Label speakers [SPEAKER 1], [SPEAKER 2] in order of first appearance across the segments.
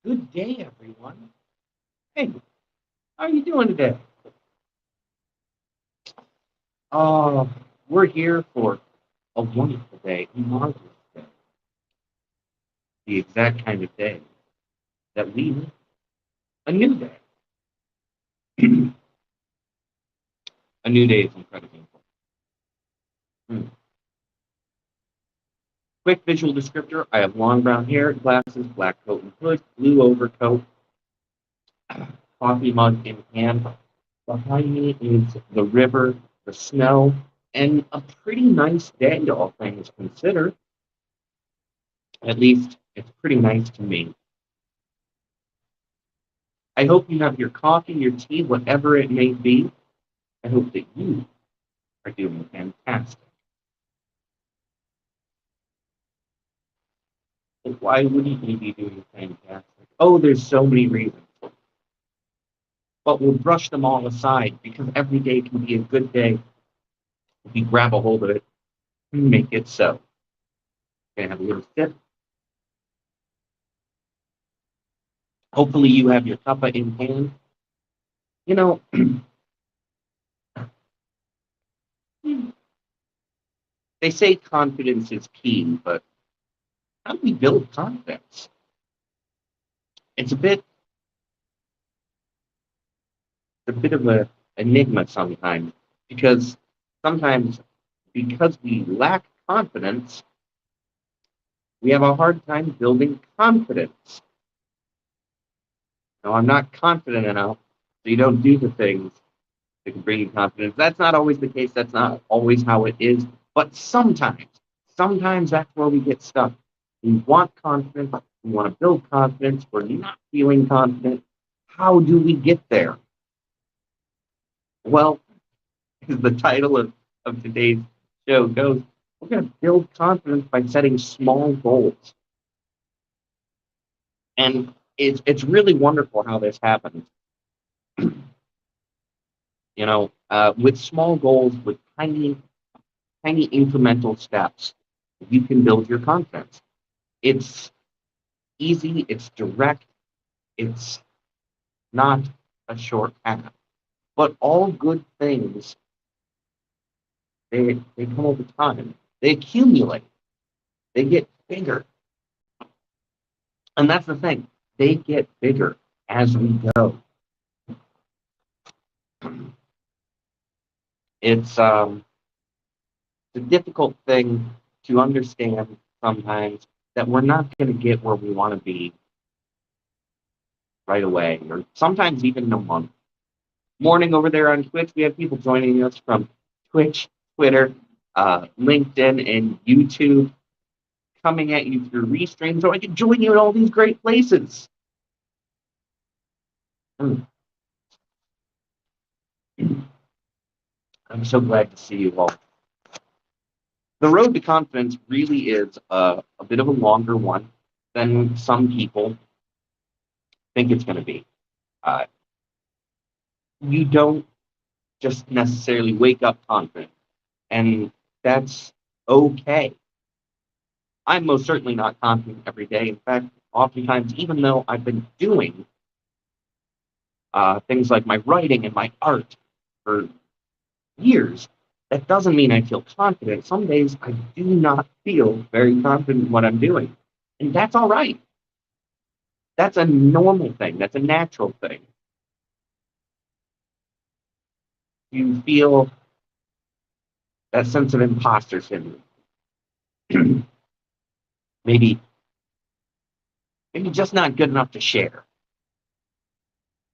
[SPEAKER 1] Good day, everyone. Hey, how are you doing today? Uh, we're here for a wonderful day, a marvelous day, the exact kind of day that we need, a new day. A new day is incredibly important. Hmm. Quick visual descriptor: I have long brown hair, glasses, black coat and hood, blue overcoat, coffee mug in hand. Behind me is the river, the snow, and a pretty nice day, all things considered. At least it's pretty nice to me. I hope you have your coffee, your tea, whatever it may be. I hope that you are doing fantastic. But why wouldn't you be doing fantastic? Oh, there's so many reasons. But we'll brush them all aside because every day can be a good day if you grab a hold of it and make it so. Gonna have a little sip. Hopefully you have your cuppa in hand. You know, they say confidence is key, but how do we build confidence? It's a bit of a enigma sometimes because sometimes because we lack confidence, we have a hard time building confidence. Now, I'm not confident enough, so you don't do the things that can bring you confidence. That's not always the case. That's not always how it is. But sometimes that's where we get stuck. We want confidence. We want to build confidence. We're not feeling confident. How do we get there? Well, as the title of today's show goes, we're going to build confidence by setting small goals. And it's really wonderful how this happens. With small goals, with tiny incremental steps, you can build your confidence. It's easy, it's direct, it's not a short path. But all good things, they come over time. They accumulate, they get bigger. And that's the thing. They get bigger as we go. It's a difficult thing to understand sometimes that we're not going to get where we want to be right away, or sometimes even in a month. Morning over there on Twitch, we have people joining us from Twitch, Twitter, LinkedIn, and YouTube, coming at you through restream so I can join you in all these great places. Mm. I'm so glad to see you all. The road to confidence really is a bit of a longer one than some people think it's going to be. Uh, you don't just necessarily wake up confident, and that's okay. I'm most certainly not confident every day. In fact, oftentimes, even though I've been doing things like my writing and my art for years, that doesn't mean I feel confident. Some days I do not feel very confident in what I'm doing. And that's all right. That's a normal thing. That's a natural thing. You feel that sense of imposter syndrome. maybe, maybe just not good enough to share.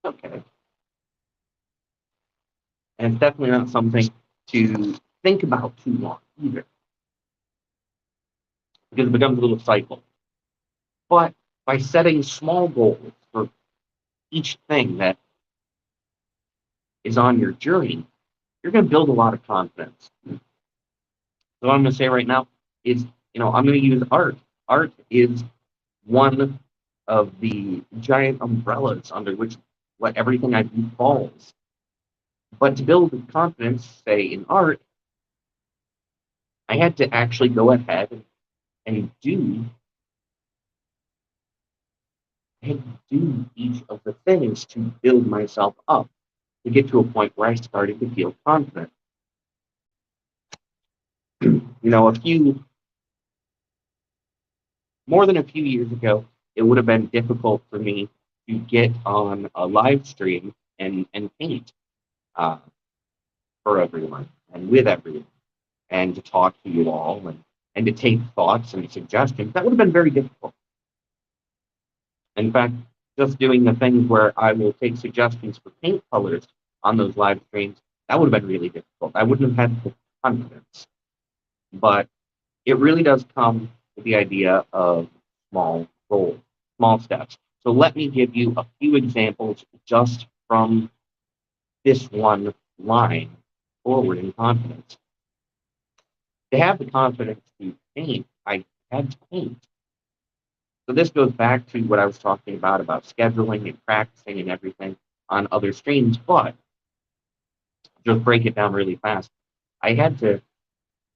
[SPEAKER 1] Okay. And it's definitely not something to think about too long either, because it becomes a little cycle. But by setting small goals for each thing that is on your journey, you're going to build a lot of confidence. So what I'm going to say right now is, I'm going to use art. Art is one of the giant umbrellas under which what everything I do falls. But to build confidence, say in art, I had to actually go ahead and do I had to do each of the things to build myself up to get to a point where I started to feel confident. A few more than a few years ago, it would have been difficult for me to get on a live stream and paint uh, for everyone and with everyone and to talk to you all and to take thoughts and suggestions. That would have been very difficult. In fact, just doing the things where I will take suggestions for paint colors on those live streams, that would have been really difficult. I wouldn't have had the confidence. But it really does come with the idea of small goals, small steps. So let me give you a few examples just from this one line forward in confidence. To have the confidence to paint, I had to paint. So this goes back to what I was talking about scheduling and practicing and everything on other streams, but just break it down really fast. I had to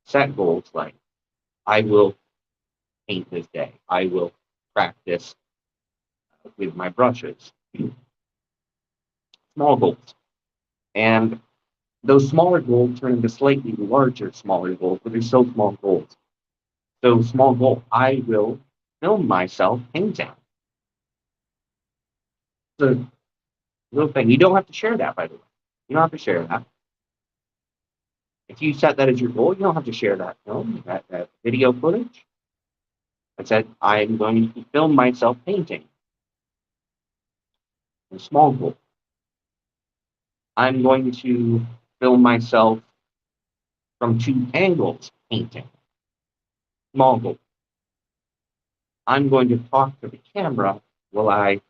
[SPEAKER 1] set goals like I will paint this day. I will practice with my brushes. Small goals. And those smaller goals turn into slightly larger, smaller goals, but they're still small goals. So small goal, I will film myself painting. It's a little thing. You don't have to share that, by the way. You don't have to share that. If you set that as your goal, you don't have to share that film, that video footage. I said, I'm going to film myself painting. A small goal. I'm going to film myself from two angles painting. Small goal. I'm going to talk to the camera while I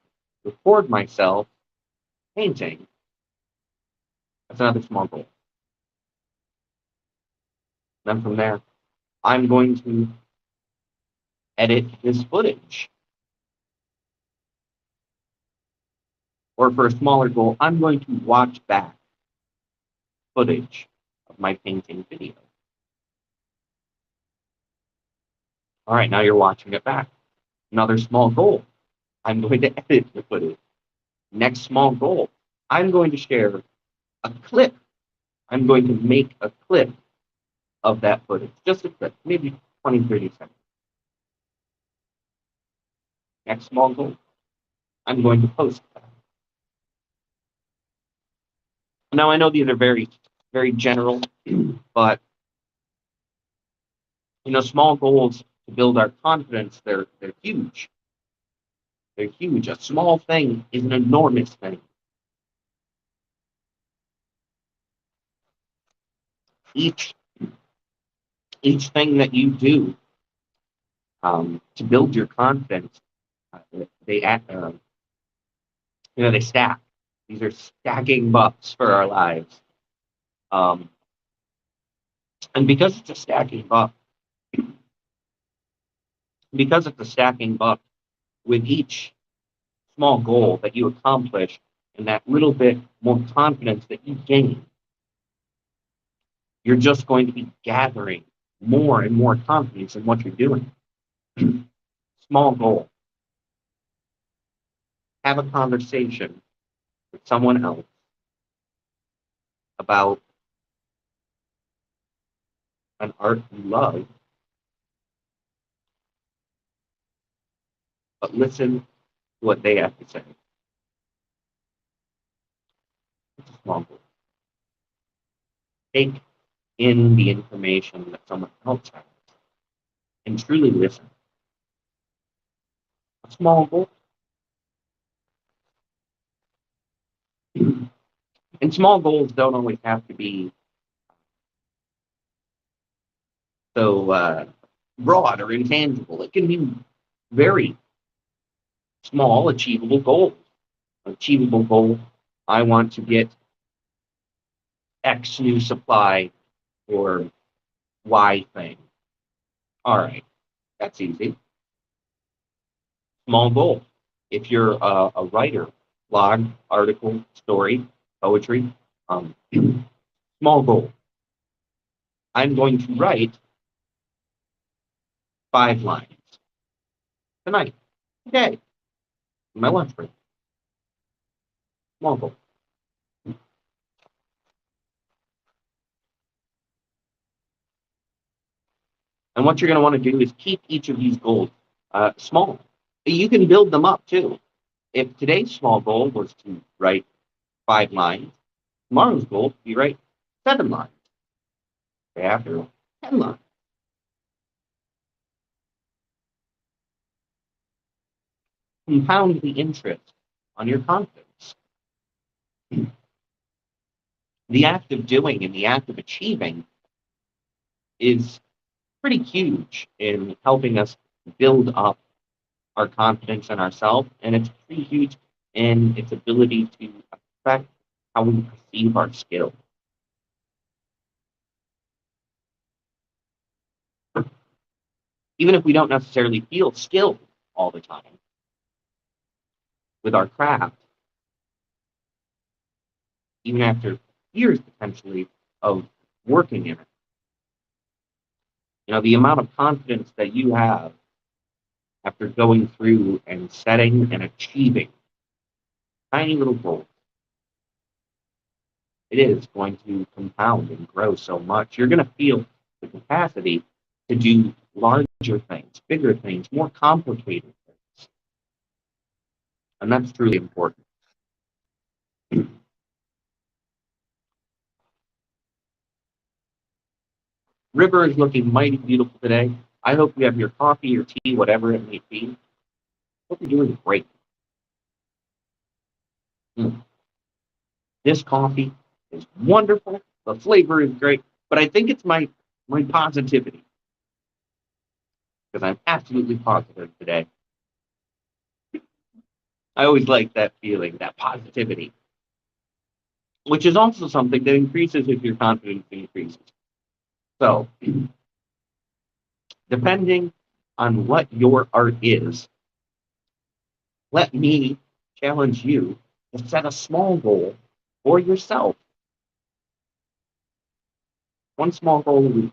[SPEAKER 1] record myself painting. That's another small goal. Then from there, I'm going to edit this footage. Or for a smaller goal, I'm going to watch back footage of my painting video. All right, now you're watching it back. Another small goal. I'm going to edit the footage. Next small goal. I'm going to share a clip. I'm going to make a clip of that footage. Just a clip, maybe 20, 30 seconds. Next small goal. I'm going to post that. Now I know these are very, very general, but small goals to build our confidence, they're huge. They're huge. A small thing is an enormous thing. Each thing that you do to build your confidence, they they stack. These are stacking buffs for our lives. And because it's a stacking buff, with each small goal that you accomplish and that little bit more confidence that you gain, you're just going to be gathering more and more confidence in what you're doing. Small goal. Have a conversation with someone else about an art you love, but listen to what they have to say. It's a small goal. Take in the information that someone else has and truly listen. A small goal. And small goals don't always have to be so broad or intangible. It can be very small, achievable goals. Achievable goal, I want to get X new supply or Y thing. All right, that's easy. Small goal. If you're a writer, blog, article, story, poetry, small goal. I'm going to write 5 lines tonight, today. my lunch break. Small goal. And what you're going to want to do is keep each of these goals small. You can build them up too. If today's small goal was to write 5 lines, tomorrow's goal would be write 7 lines. Day after, 10 lines. Compound the interest on your confidence. The act of doing and the act of achieving is pretty huge in helping us build up our confidence in ourselves, and it's pretty huge in its ability to affect how we perceive our skill. Even if we don't necessarily feel skilled all the time with our craft, even after years potentially of working in it, the amount of confidence that you have after going through and setting and achieving tiny little goals, it is going to compound and grow so much. You're going to feel the capacity to do larger things, bigger things, more complicated things. And that's truly important. River is looking mighty beautiful today. I hope you have your coffee or tea, whatever it may be. Hope you're doing great. Mm. This coffee is wonderful. The flavor is great, but I think it's my positivity because I'm absolutely positive today. I always like that feeling, that positivity, which is also something that increases if your confidence increases. So, depending on what your art is, let me challenge you to set a small goal for yourself. One small goal a week.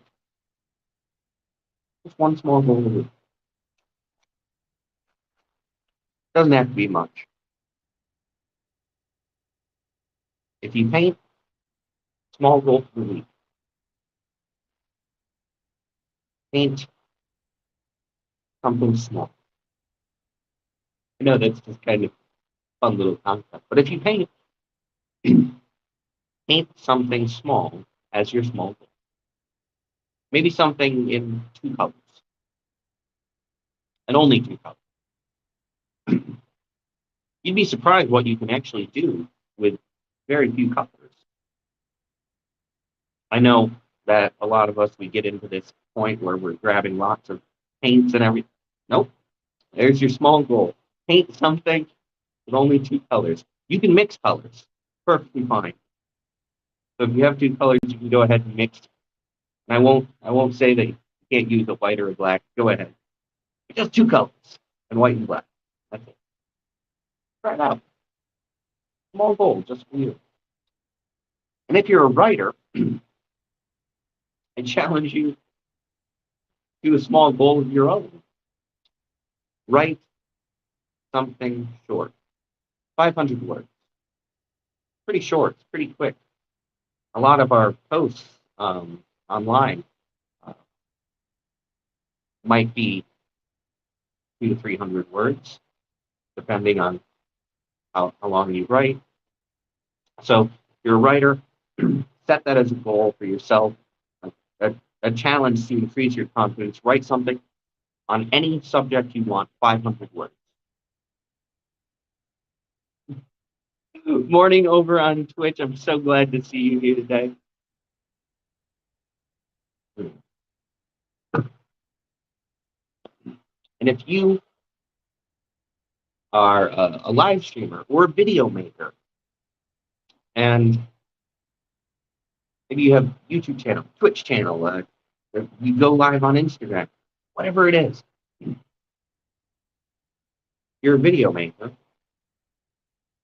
[SPEAKER 1] Just one small goal a week. Doesn't have to be much. If you paint, small goal for the week. Paint something small. I know that's just kind of fun little concept, but if you paint, paint something small as your small goal. Maybe something in 2 colors, and only 2 colors. You'd be surprised what you can actually do with very few colors. I know that a lot of us, we get into this point where we're grabbing lots of paints and everything. Nope. There's your small goal. Paint something with only 2 colors. You can mix colors. Perfectly fine. So if you have 2 colors, you can go ahead and mix. And I won't say that you can't use a white or a black. Go ahead. Just 2 colors, and white and black. That's it. Try it out. Small goal just for you. And if you're a writer, I challenge you to do a small goal of your own. Write something short. 500 words. Pretty short, it's pretty quick. A lot of our posts online uh, might be 200 to 300 words, depending on how long you write. So if you're a writer, set that as a goal for yourself, a challenge to increase your confidence. Write something on any subject you want, 500 words. Morning over on Twitch. I'm so glad to see you here today. And if you are a live streamer or a video maker, and maybe you have YouTube channel, Twitch channel, you go live on Instagram, whatever it is, you're a video maker,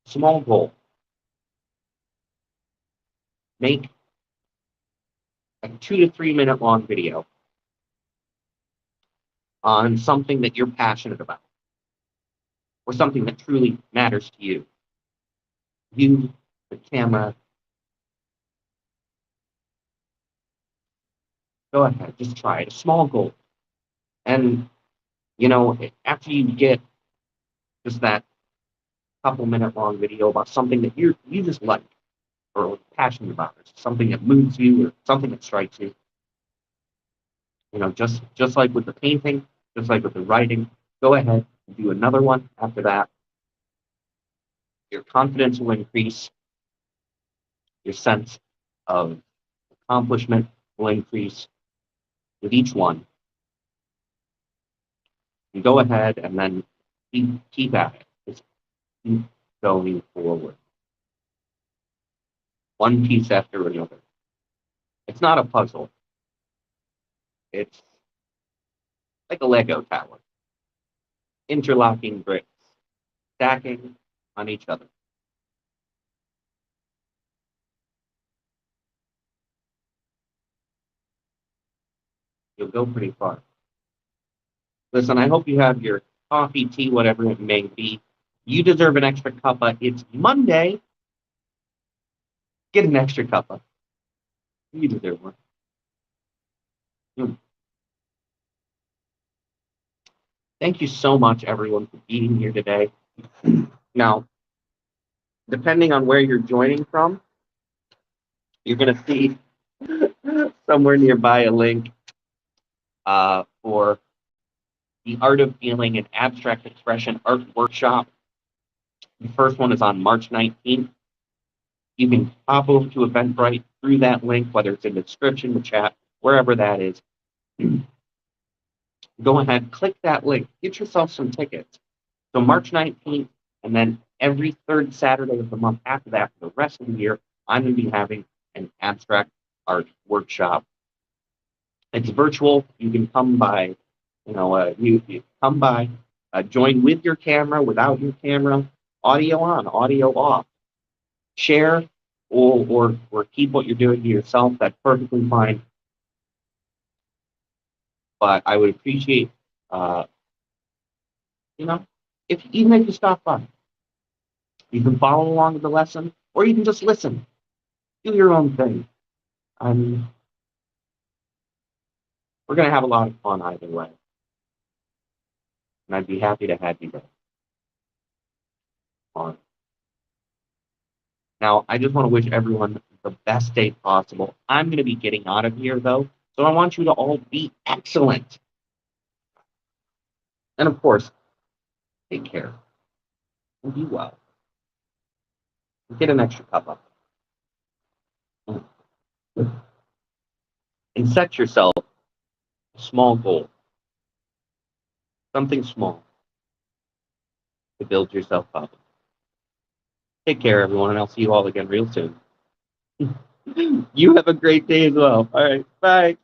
[SPEAKER 1] small goal. Make a 2 to 3 minute long video on something that you're passionate about, or something that truly matters to you. You, the camera, go ahead, just try it. A small goal. And, after you get just that couple minute long video about something that you just like or passionate about, or something that moves you or something that strikes you, just like with the painting, just like with the writing, go ahead and do another one after that. Your confidence will increase, your sense of accomplishment will increase with each one. You go ahead and then keep at it. Just keep going forward. One piece after another. It's not a puzzle. It's like a Lego tower. Interlocking bricks, stacking on each other. You'll go pretty far. Listen, I hope you have your coffee, tea, whatever it may be. You deserve an extra cuppa. It's Monday. Get an extra cuppa. You deserve one. Mm. Thank you so much, everyone, for being here today. Now, depending on where you're joining from, you're going to see somewhere nearby a link for the Art of Feeling and Abstract Expression Art Workshop. The first one is on March 19th. You can pop over to Eventbrite through that link, whether it's in the description, the chat, wherever that is. Go ahead, click that link, get yourself some tickets. So March 19th, and then every third Saturday of the month after that, for the rest of the year, I'm going to be having an abstract art workshop. It's virtual. You can come by, you come by, join with your camera, without your camera, audio on, audio off. Share or keep what you're doing to yourself. That's perfectly fine. But I would appreciate, if even if you stop by, you can follow along with the lesson, or you can just listen. Do your own thing. We're going to have a lot of fun either way. And I'd be happy to have you guys on. Now, I just want to wish everyone the best day possible. I'm going to be getting out of here, though, so I want you to all be excellent. And, of course, take care and be well. Get an extra cup up. And set yourself a small goal, something small, to build yourself up. Take care, everyone, and I'll see you all again real soon. You have a great day as well. All right, bye.